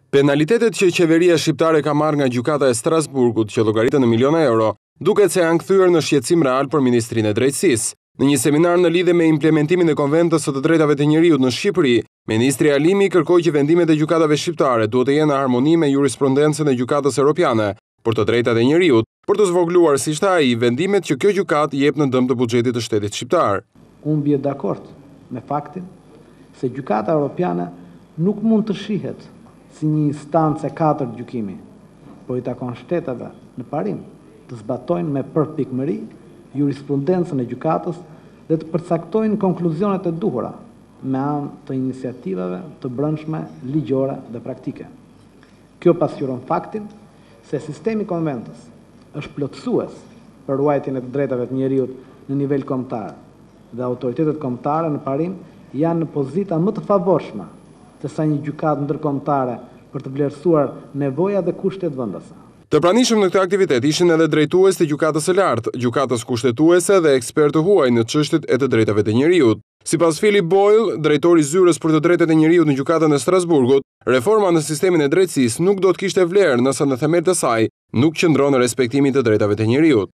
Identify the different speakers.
Speaker 1: Penalitetet që qeveria shqiptare ka marrë nga gjykata e Strasburgut, që llogaritën në miliona euro, duket se janë kthyer në shqetësim real për Ministrinë e Drejtësisë. Në një seminar në lidhje me implementimin e Konventës së të drejtave të njerëzit në Shqipëri, Ministri Alimi kërkoi që vendimet e gjykatave shqiptare duhet të jenë në harmoni me jurisprudencën e Gjykatës Evropiane për të drejtat e njerëzit, për të zvogëluar, siç tha ai, vendimet që kjo gjykatë jep në dëm të buxhetit të shtetit shqiptar.
Speaker 2: Unë bie dakord me faktin se Gjykata Evropiane nuk mund të shihet si një instancë e katërt gjykimi, por i takon shteteve në parim të zbatojnë me përpikmëri jurisprudencën e gjykatës dhe të përcaktojnë konkluzionet e duhura me anë të iniciativave të brendshme ligjore dhe praktike. Kjo pasqyron faktin se sistemi konventës është plotësues për ruajtjen e të drejtave të njerëzit në nivel kombëtar dhe autoritetet kombëtare në parim janë në pozita më të favorshme të sa një gjykatë ndërkombëtare për të vlerësuar nevojat dhe kushtet vendase.
Speaker 1: Të pranishëm në këtë aktivitet ishin edhe drejtues të gjykatës së lartë, gjykatës kushtetuese dhe ekspertë huaj në çështjet e të drejtave të njerëzit. Sipas Philip Boyle, drejtori i zyrës për të drejtat e njerëzit në gjykatën e Strasburgut, reforma në sistemin e drejtësisë nuk do të kishte vlerë nëse në themel të saj nuk qëndron respektimi të drejtave të njerëzit.